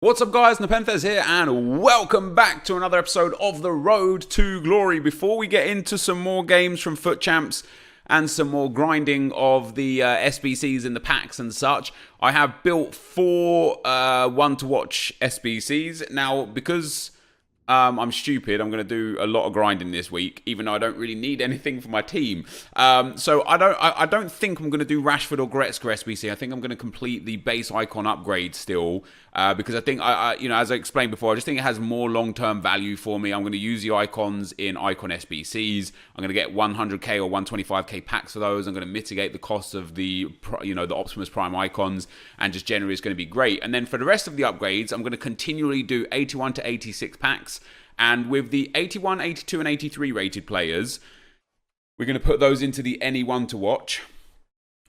What's up guys, NepentheZ here and welcome back to another episode of The Road to Glory. Before we get into some more games from Foot Champs and some more grinding of the SBCs in the packs and such, I have built four one-to-watch SBCs. Now, because I'm stupid, I'm going to do a lot of grinding this week, even though I don't really need anything for my team. So I don't think I'm going to do Rashford or Goretzka SBC. I think I'm going to complete the base icon upgrade still, because I think, as I explained before, I just think it has more long-term value for me. I'm going to use the icons in icon SBCs. I'm going to get 100k or 125k packs for those. I'm going to mitigate the cost of the Optimus Prime icons, and just generally it's going to be great. And then for the rest of the upgrades, I'm going to continually do 81 to 86 packs. And with the 81, 82, and 83 rated players, we're going to put those into the anyone to watch.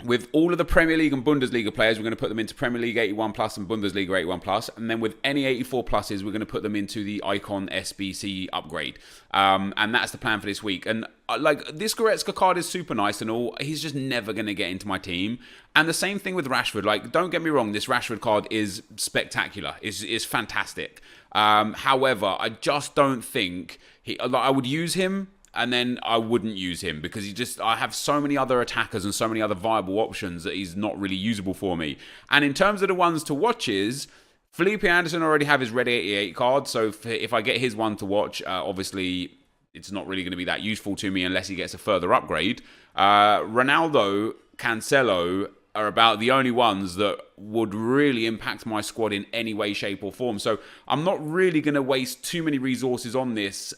With all of the Premier League and Bundesliga players, we're going to put them into Premier League 81 plus and Bundesliga 81 plus. And then with any 84 pluses, we're going to put them into the Icon SBC upgrade. And that's the plan for this week. And this Goretzka card is super nice and all. He's just never going to get into my team. And the same thing with Rashford. Don't get me wrong, this Rashford card is spectacular. Is fantastic. However, I just don't think I would use him. And then I wouldn't use him because I have so many other attackers and so many other viable options that he's not really usable for me. And in terms of the ones to watches, Felipe Anderson already have his Red 88 card. So if I get his one to watch, obviously it's not really going to be that useful to me unless he gets a further upgrade. Ronaldo, Cancelo are about the only ones that would really impact my squad in any way, shape or form. So I'm not really going to waste too many resources on this,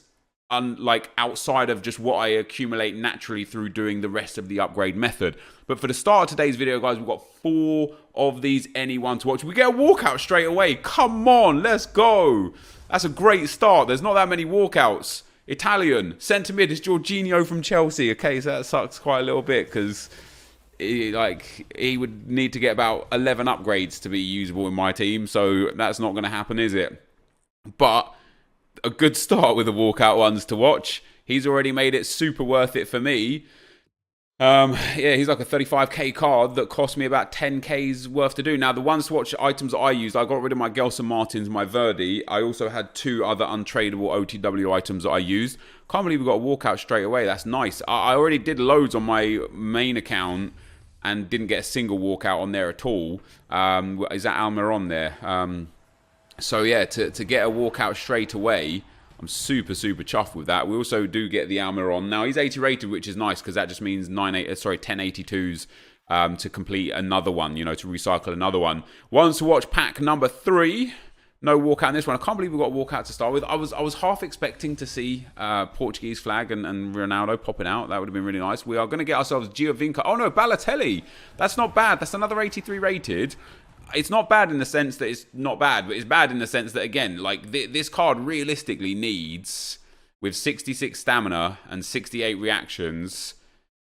outside of just what I accumulate naturally through doing the rest of the upgrade method. But for the start of today's video, guys, we've got four of these anyone to watch. We get a walkout straight away. Come on, let's go. That's a great start. There's not that many walkouts. Italian, centre mid is Jorginho from Chelsea. Okay, so that sucks quite a little bit because he would need to get about 11 upgrades to be usable in my team. So that's not going to happen, is it? But a good start with the walkout ones to watch. He's already made it super worth it for me. He's like a 35k card that cost me about 10k's worth to do. Now, the ones to watch items that I used, I got rid of my Gelson Martins, my Verdi. I also had two other untradeable OTW items that I used. Can't believe we got a walkout straight away. That's nice. I already did loads on my main account and didn't get a single walkout on there at all. Is that Almiron there? So yeah, to get a walkout straight away, I'm super chuffed with that. We also do get the Almiron. Now he's 80 rated, which is nice because that just means 1082s to complete another one, to recycle another one. Ones to watch pack number 3. No walkout in this one. I can't believe we got a walkout to start with. I was half expecting to see Portuguese flag and Ronaldo popping out. That would have been really nice. We are going to get ourselves Giovinco. Oh no, Balotelli. That's not bad. That's another 83 rated. It's not bad in the sense that it's not bad, but it's bad in the sense that, again, this card realistically needs, with 66 stamina and 68 reactions,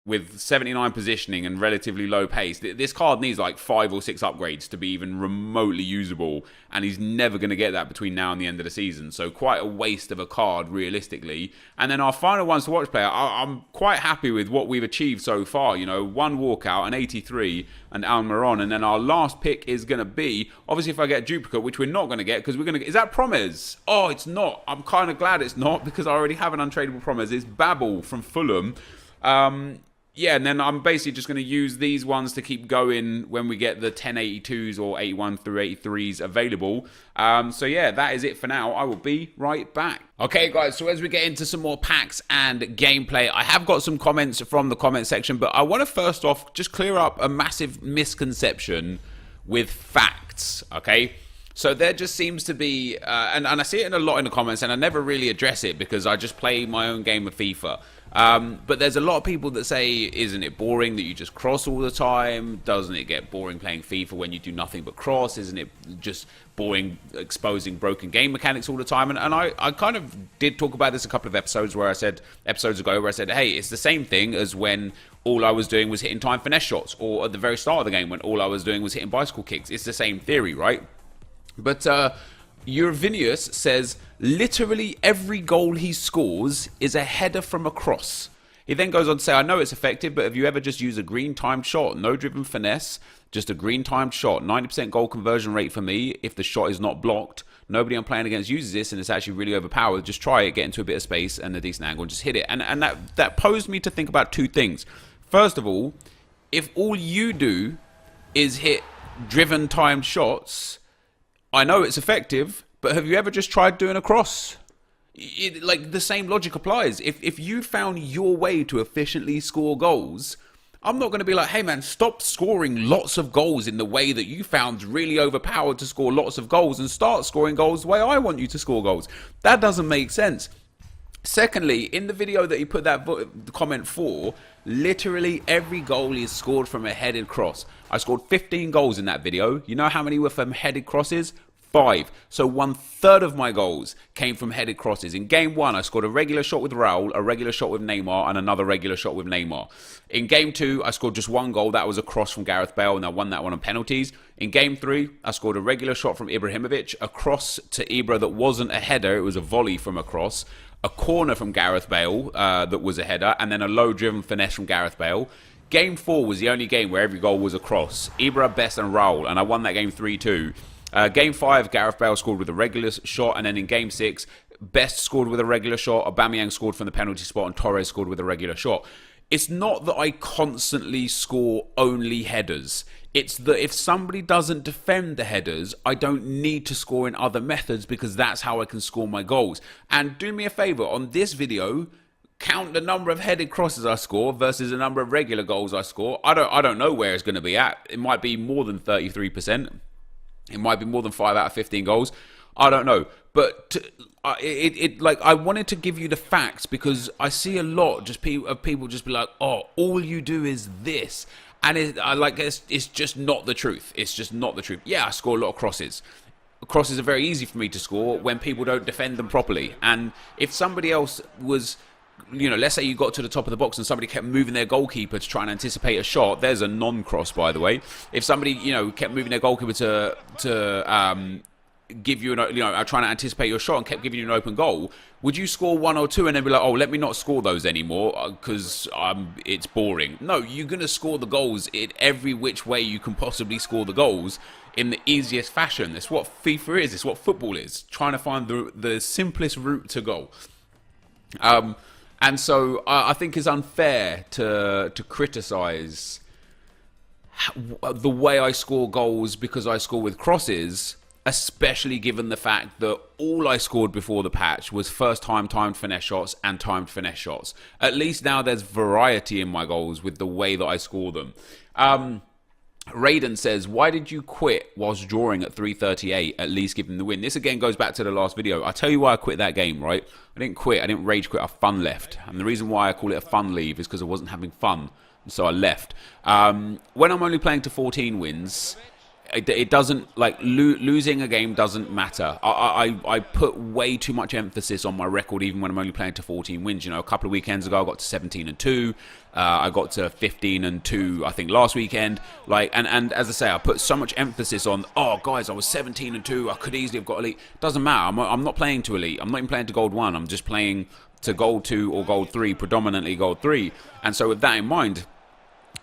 with 79 positioning and relatively low pace, this card needs 5 or 6 upgrades to be even remotely usable, and he's never going to get that between now and the end of the season. So quite a waste of a card, realistically. And then our final ones to watch player, I'm quite happy with what we've achieved so far. One walkout, an 83, and Almiron. And then our last pick is going to be, obviously if I get a duplicate, which we're not going to get, because we're going to get, is that Promes? Oh, it's not. I'm kind of glad it's not, because I already have an untradeable Promes. It's Babel from Fulham. Yeah, and then I'm basically just going to use these ones to keep going when we get the 1082s or 81 through 83s available. So yeah, that is it for now. I will be right back. Okay, guys, so as we get into some more packs and gameplay, I have got some comments from the comment section, but I want to first off just clear up a massive misconception with facts, okay? So there just seems to be, and I see it a lot in the comments, and I never really address it because I just play my own game of FIFA. But there's a lot of people that say, isn't it boring that you just cross all the time? Doesn't it get boring playing FIFA when you do nothing but cross? Isn't it just boring exposing broken game mechanics all the time? And I kind of did talk about this a couple of episodes ago where I said, hey, it's the same thing as when all I was doing was hitting time finesse shots, or at the very start of the game when all I was doing was hitting bicycle kicks. It's the same theory, right? But Eurovinius says, literally every goal he scores is a header from a cross. He then goes on to say, I know it's effective, but have you ever just used a green timed shot? No driven finesse, just a green timed shot. 90% goal conversion rate for me if the shot is not blocked. Nobody I'm playing against uses this, and it's actually really overpowered. Just try it, get into a bit of space and a decent angle, and just hit it. And that posed me to think about two things. First of all, if all you do is hit driven timed shots, I know it's effective, but have you ever just tried doing a cross? Like, the same logic applies. If you found your way to efficiently score goals, I'm not going to be like, hey man, stop scoring lots of goals in the way that you found really overpowered to score lots of goals and start scoring goals the way I want you to score goals. That doesn't make sense. Secondly, in the video that he put that comment for, literally every goal is scored from a headed cross. I scored 15 goals in that video. You know how many were from headed crosses? 5. So 1/3 of my goals came from headed crosses. In game 1, I scored a regular shot with Raul, a regular shot with Neymar, and another regular shot with Neymar. In game 2, I scored just 1 goal. That was a cross from Gareth Bale, and I won that one on penalties. In game 3, I scored a regular shot from Ibrahimovic, a cross to Ibra that wasn't a header, it was a volley from a cross, a corner from Gareth Bale that was a header, and then a low-driven finesse from Gareth Bale. Game 4 was the only game where every goal was a cross. Ibra, Best, and Raul, and I won that game 3-2. Game 5, Gareth Bale scored with a regular shot, and then in Game 6, Best scored with a regular shot, Aubameyang scored from the penalty spot, and Torres scored with a regular shot. It's not that I constantly score only headers. It's that if somebody doesn't defend the headers, I don't need to score in other methods because that's how I can score my goals. And do me a favour, on this video, count the number of headed crosses I score versus the number of regular goals I score. I don't know where it's going to be at. It might be more than 33%. It might be more than 5 out of 15 goals. I don't know. But I wanted to give you the facts because I see a lot of people just be like, oh, all you do is this. And it's just not the truth. It's just not the truth. Yeah, I score a lot of crosses. Crosses are very easy for me to score when people don't defend them properly. And if somebody else was, let's say you got to the top of the box and somebody kept moving their goalkeeper to try and anticipate a shot. There's a non-cross, by the way. If somebody, kept moving their goalkeeper to give you trying to anticipate your shot and kept giving you an open goal, would you score 1 or 2 and then be like, oh, let me not score those anymore because it's boring? No, you're going to score the goals in every which way you can possibly score the goals in the easiest fashion. That's what FIFA is. It's what football is. Trying to find the simplest route to goal. And so I think it's unfair to criticise the way I score goals because I score with crosses, especially given the fact that all I scored before the patch was first-time timed finesse shots and timed finesse shots. At least now there's variety in my goals with the way that I score them. Raiden says, why did you quit whilst drawing at 338? At least give him the win. This again goes back to the last video. I'll tell you why I quit that game, right? I didn't quit. I didn't rage quit. I fun left. And the reason why I call it a fun leave is because I wasn't having fun. So I left. When I'm only playing to 14 wins, it doesn't, losing a game doesn't matter. I put way too much emphasis on my record even when I'm only playing to 14 wins. A couple of weekends ago I got to 17-2. I got to 15-2 I think last weekend. And as I say, I put so much emphasis on, oh guys, I was 17-2, I could easily have got elite. Doesn't matter. I'm not playing to elite. I'm not even playing to gold 1. I'm just playing to gold 2 or gold 3, predominantly gold 3. And so with that in mind,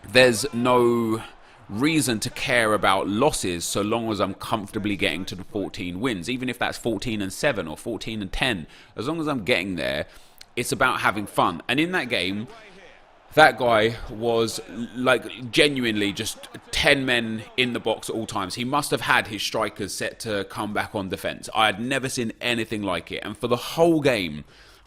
there's no reason to care about losses so long as I'm comfortably getting to the 14 wins, even if that's 14-7 or 14-10. As long as I'm getting there, it's about having fun. And in that game, that guy was genuinely just 10 men in the box at all times. He must have had his strikers set to come back on defense. I had never seen anything like it. And for the whole game,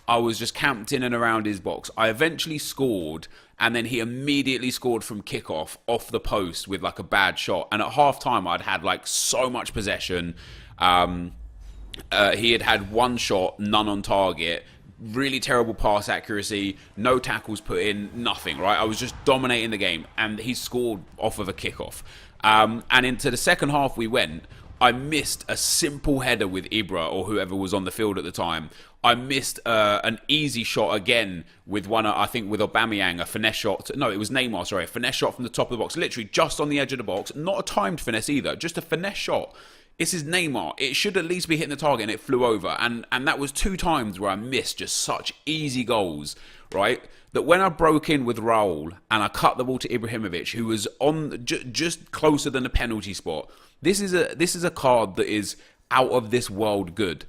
I was just camped in and around his box. I eventually scored, and then he immediately scored from kickoff off the post with a bad shot. And at half time, I'd had so much possession. He had 1 shot, none on target, really terrible pass accuracy, no tackles put in, nothing, right? I was just dominating the game, and he scored off of a kickoff. And into the second half we went, I missed a simple header with Ibra or whoever was on the field at the time. I missed an easy shot again with I think with Aubameyang, a finesse shot. No, it was Neymar, sorry. A finesse shot from the top of the box, literally just on the edge of the box. Not a timed finesse either, just a finesse shot. It's his Neymar. It should at least be hitting the target, and it flew over. And that was 2 times where I missed just such easy goals, right? That when I broke in with Raul and I cut the ball to Ibrahimovic, who was on just closer than the penalty spot. This is a card that is out of this world good.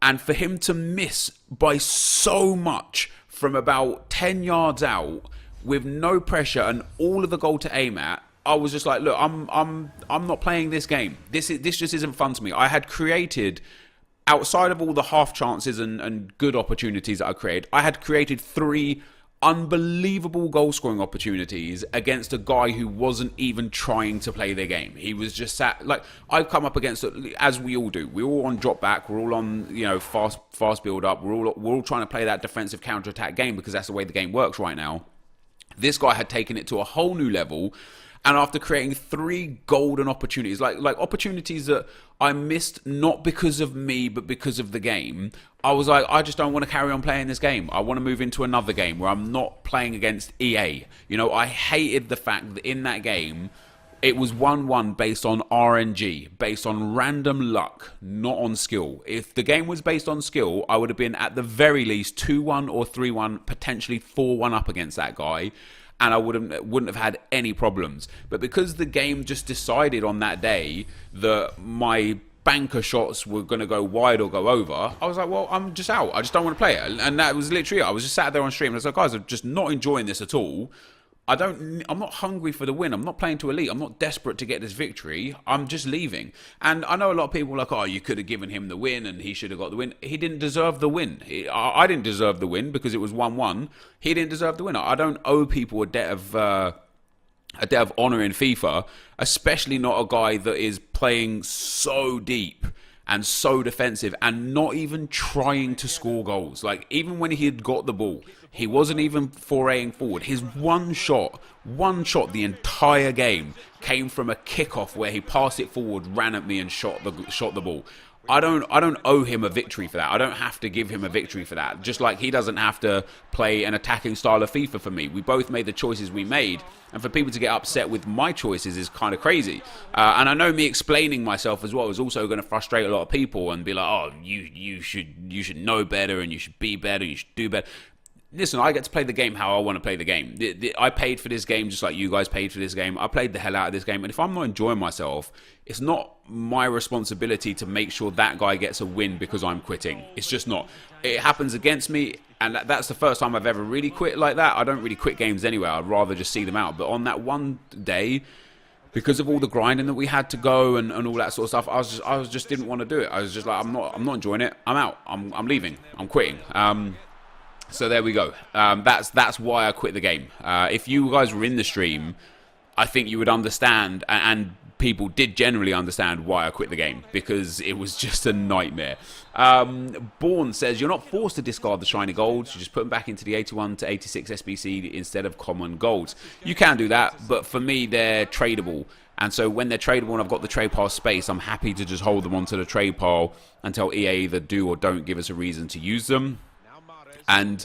And for him to miss by so much from about 10 yards out with no pressure and all of the goal to aim at, I was just like, look, I'm not playing this game. This just isn't fun to me. I had created, outside of all the half chances and good opportunities that I created, I had created 3 unbelievable goal scoring opportunities against a guy who wasn't even trying to play their game. He was just sat, like, I've come up against, as we all do, we're all on drop back, we're all on, fast build up, we're all trying to play that defensive counter attack game because that's the way the game works right now. This guy had taken it to a whole new level. And after creating 3 golden opportunities, like opportunities that I missed not because of me, but because of the game, I was like, I just don't want to carry on playing this game. I want to move into another game where I'm not playing against EA. I hated the fact that in that game, it was 1-1 based on RNG, based on random luck, not on skill. If the game was based on skill, I would have been at the very least 2-1 or 3-1, potentially 4-1 up against that guy. And I wouldn't have had any problems. But because the game just decided on that day that my banker shots were going to go wide or go over, I was like, well, I'm just out. I just don't want to play it. And that was literally it. I was just sat there on stream and I was like, guys, I'm just not enjoying this at all. I'm not hungry for the win. I'm not playing to elite. I'm not desperate to get this victory. I'm just leaving. And I know a lot of people are like, oh, you could have given him the win and he should have got the win. He didn't deserve the win. I didn't deserve the win because it was 1-1. He didn't deserve the win. I don't owe people a debt of honor in FIFA, especially not a guy that is playing so deep and so defensive and not even trying to score goals. Like, even when he had got the ball, he wasn't even foraying forward. His one shot the entire game came from a kickoff where he passed it forward, ran at me and shot the ball. I don't owe him a victory for that. I don't have to give him a victory for that. Just like he doesn't have to play an attacking style of FIFA for me. We both made the choices we made. And for people to get upset with my choices is kind of crazy. And I know me explaining myself as well is also going to frustrate a lot of people and be like, oh, you should know better and you should be better and you should do better. Listen, I get to play the game how I want to play the game. I paid for this game just like you guys paid for this game. I played the hell out of this game. And if I'm not enjoying myself, it's not my responsibility to make sure that guy gets a win because I'm quitting. It's just not. It happens against me. And that's the first time I've ever really quit like that. I don't really quit games anyway. I'd rather just see them out. But on that one day, because of all the grinding that we had to go and all that sort of stuff, I was just didn't want to do it. I was just like, I'm not enjoying it. I'm out. I'm leaving. I'm quitting. So there we go. That's why I quit the game. If you guys were in the stream, I think you would understand, and people did generally understand why I quit the game, because it was just a nightmare. Bourne says, you're not forced to discard the shiny golds, you just put them back into the 81 to 86 SBC instead of common golds. You can do that, but for me, they're tradable. And so when they're tradable and I've got the trade pile space, I'm happy to just hold them onto the trade pile until EA either do or don't give us a reason to use them. And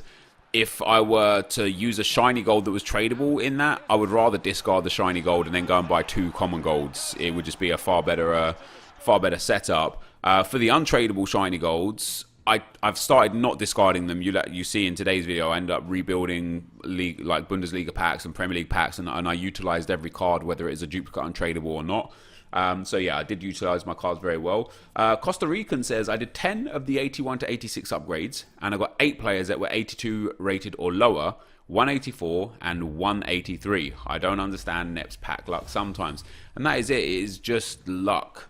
if I were to use a shiny gold that was tradable in that, I would rather discard the shiny gold and then go and buy 2 common golds. It would just be a far better setup. For the untradeable shiny golds, I've started not discarding them. You see in today's video, I end up rebuilding league, like Bundesliga packs and Premier League packs, and I utilized every card, whether it is a duplicate untradeable or not. So yeah, I did utilize my cards very well. Costa Rican says, I did 10 of the 81 to 86 upgrades, and I got 8 players that were 82 rated or lower, 184 and 183. I don't understand Nep's pack luck sometimes. And that is it. It is just luck.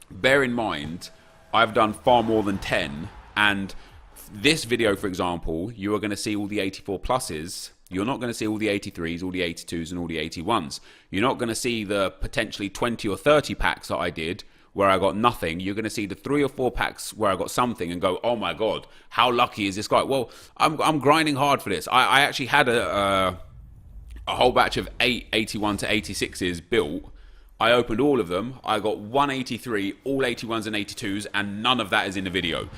Bear in mind, I've done far more than 10, and this video, for example, you are going to see all the 84 pluses. You're not going to see all the 83s, all the 82s, and all the 81s. You're not going to see the potentially 20 or 30 packs that I did where I got nothing. You're going to see the 3 or 4 packs where I got something and go, oh my God, how lucky is this guy? Well, I'm grinding hard for this. I actually had a whole batch of 8 81 to 86s built. I opened all of them. I got 183, all 81s and 82s, and none of that is in the video.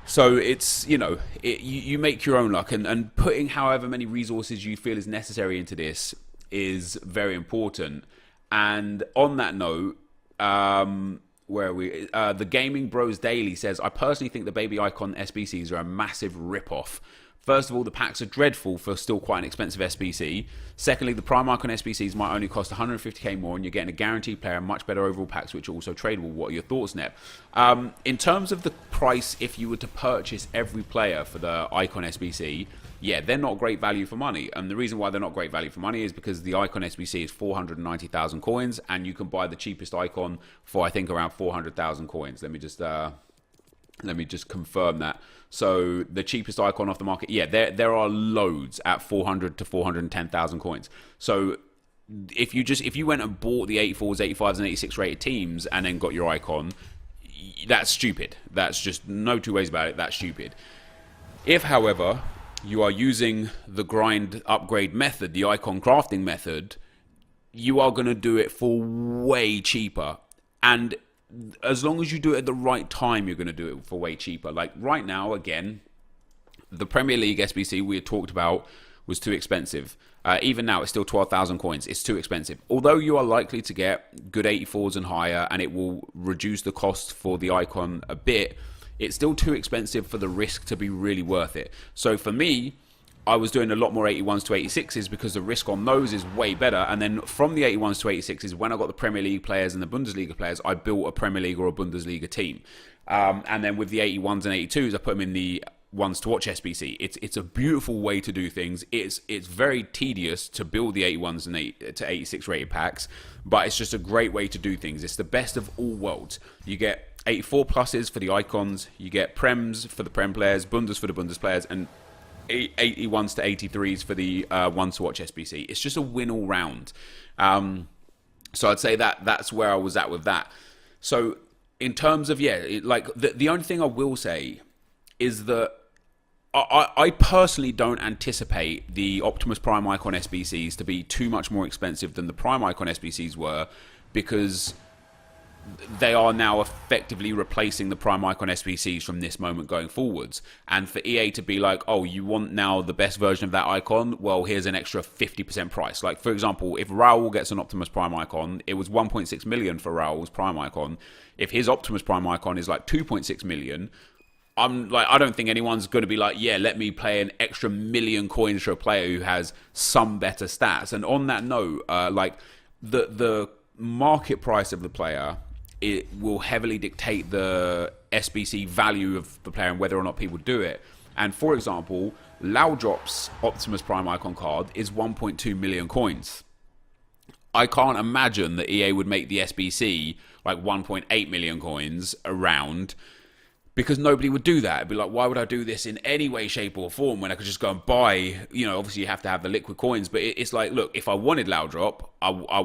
So it's, you make your own luck, and putting however many resources you feel is necessary into this is very important. And on that note, Where are we? The Gaming Bros Daily says, I personally think the baby icon SBCs are a massive rip-off. First of all, the packs are dreadful for still quite an expensive SBC. Secondly, the Prime Icon SBCs might only cost 150k more, and you're getting a guaranteed player and much better overall packs, which are also tradable. What are your thoughts, Nep? In terms of the price, if you were to purchase every player for the Icon SBC, yeah, they're not great value for money. And the reason why they're not great value for money is because the Icon SBC is 490,000 coins, and you can buy the cheapest Icon for, I think, around 400,000 coins. Let me just confirm that. So the cheapest icon off the market, yeah, there are loads at 400 to 410,000 coins. So if you went and bought the 84s, 85s, and 86 rated teams and then got your icon, that's stupid. That's just no two ways about it. That's stupid. If, however, you are using the grind upgrade method, the icon crafting method, you are going to do it for way cheaper. And as long as you do it at the right time, you're going to do it for way cheaper. Like right now, again, the Premier League SBC we had talked about was too expensive. Even now, it's still 12,000 coins. It's too expensive. Although you are likely to get good 84s and higher, and it will reduce the cost for the icon a bit, it's still too expensive for the risk to be really worth it. So for me, I was doing a lot more 81s to 86s because the risk on those is way better. And then from the 81s to 86s, when I got the Premier League players and the Bundesliga players, I built a Premier League or a Bundesliga team. And then with the 81s and 82s, I put them in the ones to watch SBC. It's a beautiful way to do things. It's very tedious to build the 81s and to 86 rated packs, but it's just a great way to do things. It's the best of all worlds. You get 84 pluses for the icons, you get Prems for the Prem players, Bundes for the Bundes players, and 81s to 83s for the ones to watch SBC. It's just a win all round. So I'd say that's where I was at with that. So in terms of, the only thing I will say is that I personally don't anticipate the Optimus Prime Icon SBCs to be too much more expensive than the Prime Icon SBCs were, because they are now effectively replacing the Prime Icon SBCs from this moment going forwards. And for EA to be like, oh, you want now the best version of that icon? Well, here's an extra 50% price. Like, for example, if Raul gets an Optimus Prime icon, it was 1.6 million for Raul's Prime icon. If his Optimus Prime icon is like 2.6 million, I don't think anyone's going to be like, yeah, let me pay an extra million coins for a player who has some better stats. And on that note, the market price of the player, it will heavily dictate the SBC value of the player and whether or not people do it. And for example, Laudrop's Optimus Prime icon card is 1.2 million coins. I can't imagine that EA would make the SBC like 1.8 million coins around, because nobody would do that. It'd be like, why would I do this in any way, shape or form when I could just go and buy, obviously you have to have the liquid coins, but it's like, look, if I wanted Laudrop, I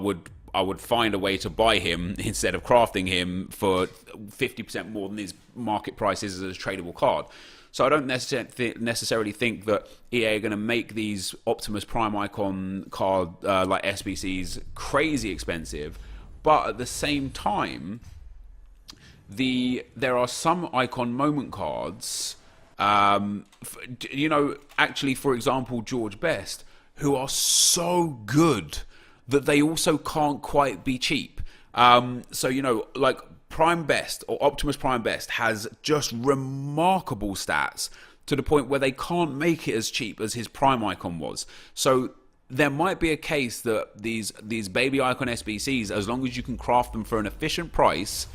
would find a way to buy him instead of crafting him for 50% more than his market price is as a tradable card. So I don't necessarily think that EA are going to make these Optimus Prime Icon card like SBCs crazy expensive. But at the same time, there are some Icon moment cards, actually, for example, George Best, who are so good that they also can't quite be cheap. Like Prime Best or Optimus Prime Best has just remarkable stats to the point where they can't make it as cheap as his Prime Icon was. So there might be a case that these baby Icon SBCs, as long as you can craft them for an efficient price,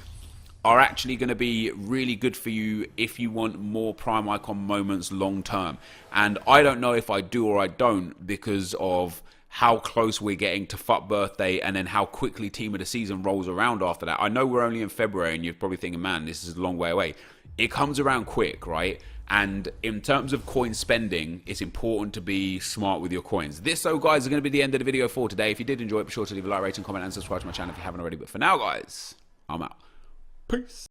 are actually going to be really good for you if you want more Prime Icon moments long term. And I don't know if I do or I don't, because of how close we're getting to FUT birthday and then how quickly Team of the Season rolls around after that. I know we're only in February and you're probably thinking, man, this is a long way away. It comes around quick, right? And in terms of coin spending, it's important to be smart with your coins. This, guys, is going to be the end of the video for today. If you did enjoy it, be sure to leave a like, rating, comment, and subscribe to my channel if you haven't already. But for now, guys, I'm out. Peace.